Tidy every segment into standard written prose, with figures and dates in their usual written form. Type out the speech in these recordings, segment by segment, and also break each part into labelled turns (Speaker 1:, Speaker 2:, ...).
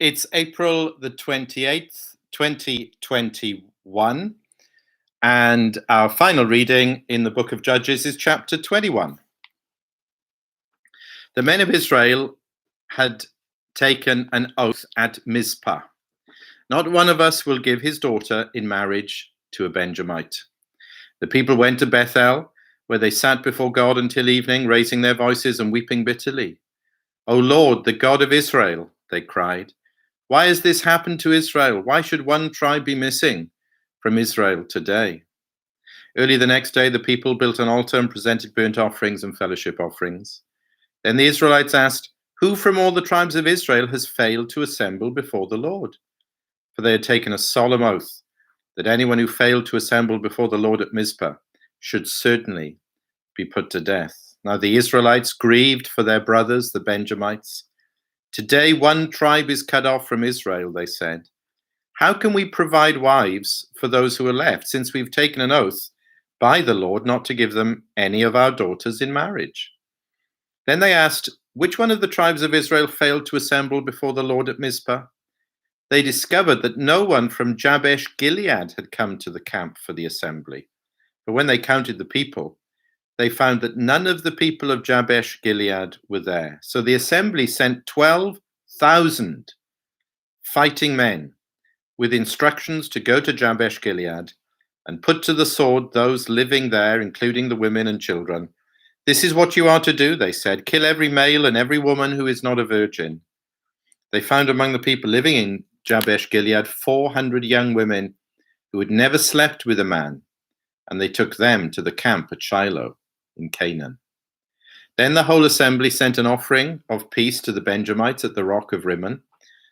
Speaker 1: It's April the 28th, 2021, and our final reading in the book of Judges is chapter 21. The men of Israel had taken an oath at Mizpah. Not one of us will give his daughter in marriage to a Benjamite. The people went to Bethel, where they sat before God until evening, raising their voices and weeping bitterly. "O Lord, the God of Israel," they cried, "why has this happened to Israel? Why should one tribe be missing from Israel today?" Early the next day, the people built an altar and presented burnt offerings and fellowship offerings. Then the Israelites asked, "Who from all the tribes of Israel has failed to assemble before the Lord?" For they had taken a solemn oath that anyone who failed to assemble before the Lord at Mizpah should certainly be put to death. Now the Israelites grieved for their brothers, the Benjamites. "Today one tribe is cut off from Israel," they said. "How can we provide wives for those who are left, since we've taken an oath by the Lord not to give them any of our daughters in marriage?" Then they asked, "Which one of the tribes of Israel failed to assemble before the Lord at Mizpah?" They discovered that no one from Jabesh Gilead had come to the camp for the assembly. But when they counted the people, they found that none of the people of Jabesh Gilead were there. So the assembly sent 12,000 fighting men with instructions to go to Jabesh Gilead and put to the sword those living there, including the women and children. "This is what you are to do," they said. "Kill every male and every woman who is not a virgin." They found among the people living in Jabesh Gilead 400 young women who had never slept with a man, and they took them to the camp at Shiloh in Canaan. Then the whole assembly sent an offering of peace to the Benjamites at the rock of Rimmon.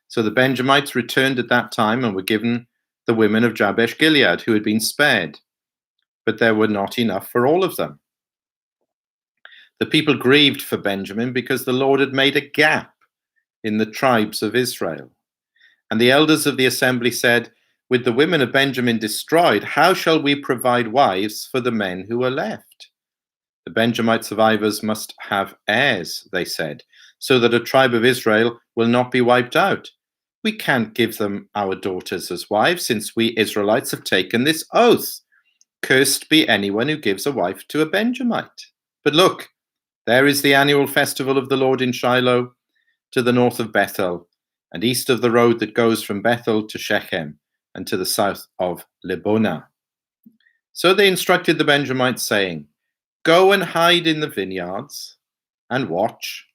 Speaker 1: So the Benjamites returned at that time and were given the women of Jabesh Gilead who had been spared, but there were not enough for all of them. The people grieved for Benjamin because the Lord had made a gap in the tribes of Israel. And the elders of the assembly said, "With the women of Benjamin destroyed, how shall we provide wives for the men who are left? The Benjamite survivors must have heirs," they said, "so that a tribe of Israel will not be wiped out. We can't give them our daughters as wives, since we Israelites have taken this oath. Cursed be anyone who gives a wife to a Benjamite. But look, there is the annual festival of the Lord in Shiloh, to the north of Bethel, and east of the road that goes from Bethel to Shechem, and to the south of Lebonah." So they instructed the Benjamites, saying, "Go and hide in the vineyards and watch.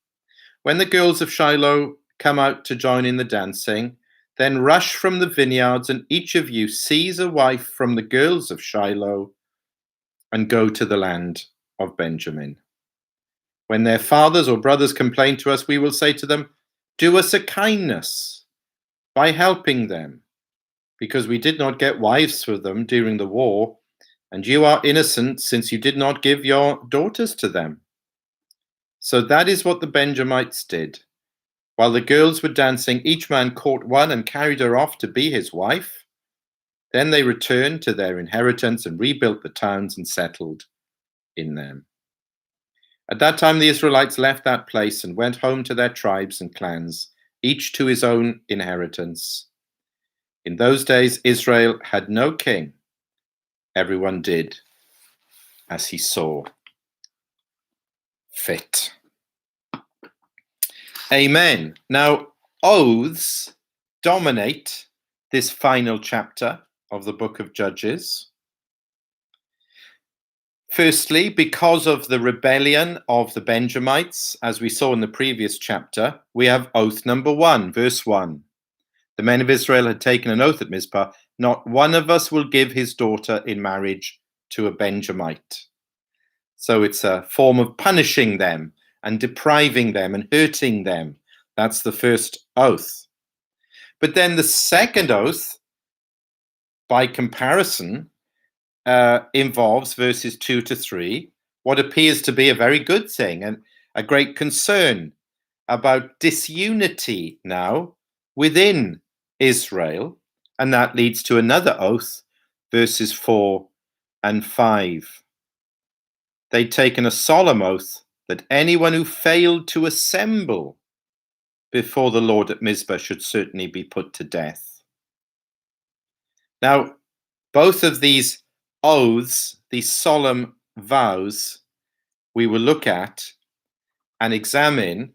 Speaker 1: When the girls of Shiloh come out to join in the dancing, then rush from the vineyards, and each of you seize a wife from the girls of Shiloh and go to the land of Benjamin. When their fathers or brothers complain to us, we will say to them, 'Do us a kindness by helping them, because we did not get wives for them during the war, and you are innocent since you did not give your daughters to them.' So that is what the Benjamites did. While the girls were dancing, each man caught one and carried her off to be his wife. Then they returned to their inheritance and rebuilt the towns and settled in them. At that time, the Israelites left that place and went home to their tribes and clans, each to his own inheritance. In those days, Israel had no king. Everyone did as he saw fit. Amen. Now, oaths dominate this final chapter of the book of Judges. Firstly, because of the rebellion of the Benjamites, as we saw in the previous chapter, we have oath number 1, verse 1. The men of Israel had taken an oath at Mizpah, "Not one of us will give his daughter in marriage to a Benjamite." So it's a form of punishing them and depriving them and hurting them. That's the first oath. But then the second oath, by comparison, involves verses 2 to 3, what appears to be a very good thing and a great concern about disunity now within Israel. And that leads to another oath, verses 4 and 5. They'd taken a solemn oath that anyone who failed to assemble before the Lord at Mizpah should certainly be put to death. Now, both of these oaths, these solemn vows, we will look at and examine.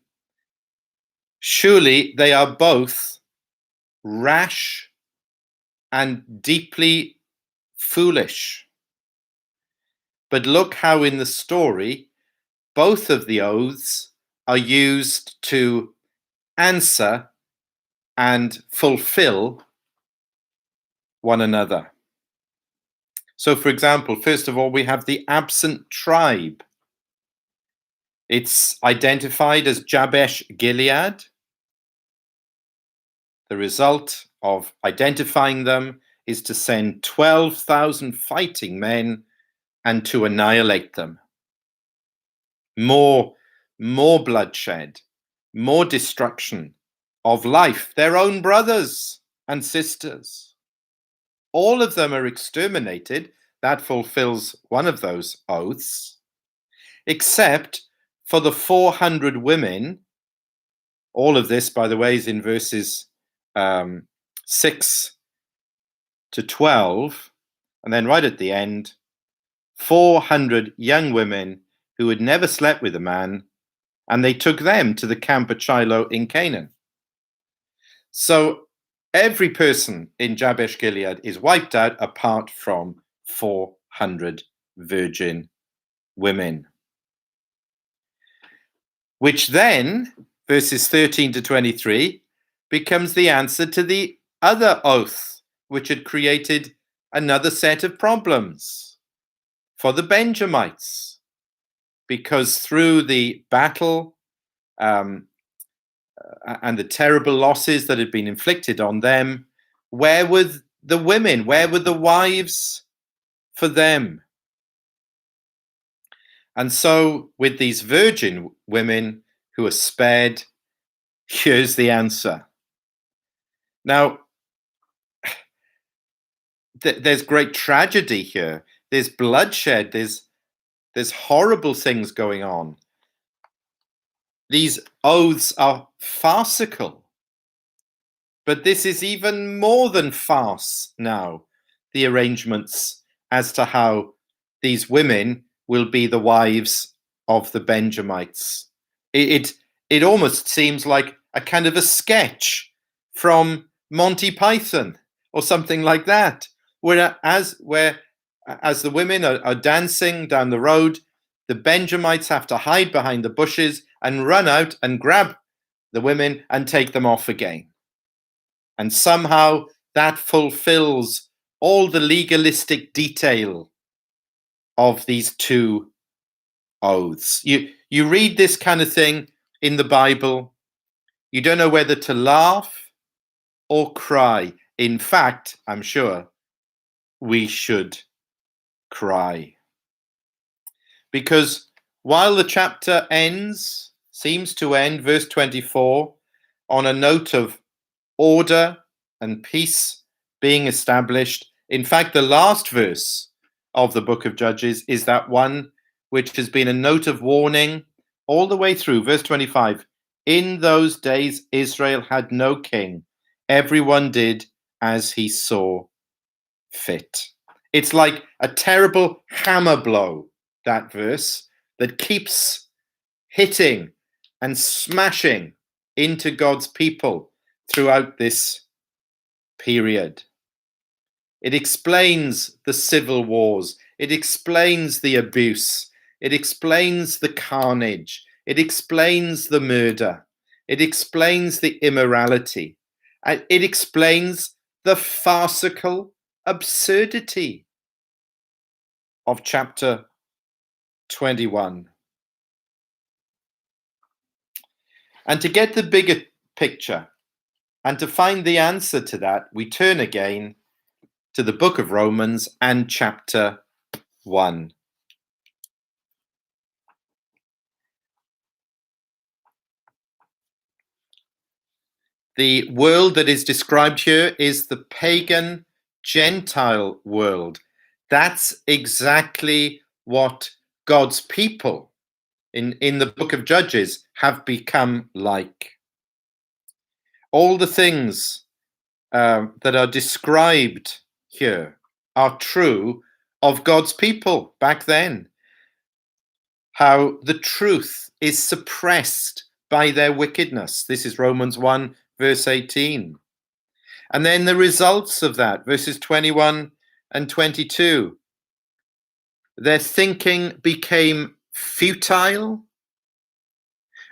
Speaker 1: Surely they are both rash and deeply foolish. But look how in the story, both of the oaths are used to answer and fulfill one another. So, for example, first of all, we have the absent tribe. It's identified as Jabesh Gilead. The result of identifying them is to send 12,000 fighting men and to annihilate them. More bloodshed, more destruction of life, their own brothers and sisters. All of them are exterminated. That fulfills one of those oaths, except for the 400 women. All of this, by the way, is in verses 6 to 12. And then right at the end, 400 young women who had never slept with a man, and they took them to the camp at Shiloh in Canaan. So every person in Jabesh Gilead is wiped out apart from 400 virgin women. Which then, verses 13 to 23, becomes the answer to the other oath, which had created another set of problems for the Benjamites. Because through the battle and the terrible losses that had been inflicted on them, where were the women? Where were the wives for them? And so, with these virgin women who are spared, here's the answer. Now, there's great tragedy here. There's bloodshed. There's horrible things going on. These oaths are farcical. But this is even more than farce now, the arrangements as to how these women will be the wives of the Benjamites. It almost seems like a kind of a sketch from Monty Python or something like that, where as the women are dancing down the road, the Benjamites have to hide behind the bushes and run out and grab the women and take them off again. And somehow that fulfills all the legalistic detail of these two oaths. You read this kind of thing in the Bible, you don't know whether to laugh or cry. In fact, I'm sure we should cry. Because while the chapter seems to end, verse 24, on a note of order and peace being established, in fact, the last verse of the book of Judges is that one which has been a note of warning all the way through. Verse 25, in those days Israel had no king. Everyone did as he saw fit. It's like a terrible hammer blow, that verse, that keeps hitting and smashing into God's people throughout this period. It explains the civil wars. It explains the abuse. It explains the carnage. It explains the murder. It explains the immorality. And it explains the farcical absurdity of chapter 21. And to get the bigger picture and to find the answer to that, we turn again to the book of Romans and chapter 1. The world that is described here is the pagan Gentile world. That's exactly what God's people in the book of Judges have become like. All the things that are described here are true of God's people back then. How the truth is suppressed by their wickedness. This is Romans 1, verse 18. And then the results of that, verses 21 and 22. Their thinking became futile,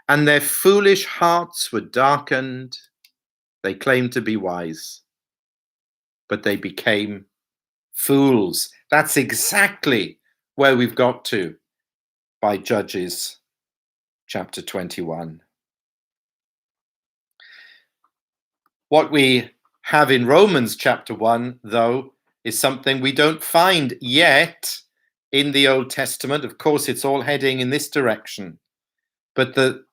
Speaker 1: and their foolish hearts were darkened. They claimed to be wise, but they became fools. That's exactly where we've got to by Judges chapter 21. What we have in Romans chapter 1, though, is something we don't find yet in the Old Testament. Of course, it's all heading in this direction. But the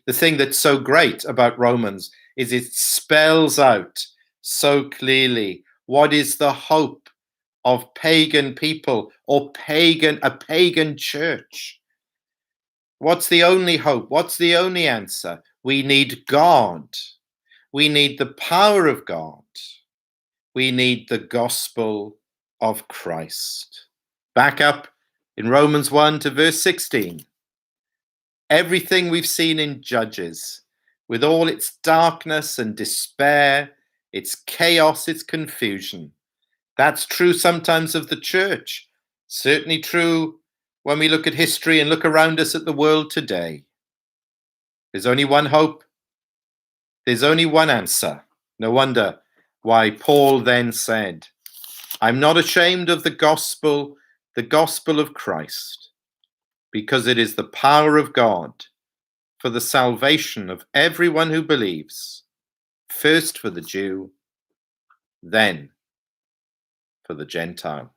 Speaker 1: thing that's so great about Romans is it spells out so clearly what is the hope of pagan people or a pagan church. What's the only hope? What's the only answer? We need God. We need the power of God. We need the gospel of Christ. Back up in Romans 1 to verse 16. Everything we've seen in Judges, with all its darkness and despair, its chaos, its confusion, that's true sometimes of the church. Certainly true when we look at history and look around us at the world today. There's only one hope. There's only one answer. No wonder why Paul then said, I'm not ashamed of the gospel of Christ, because it is the power of God for the salvation of everyone who believes, first for the Jew, then for the Gentile.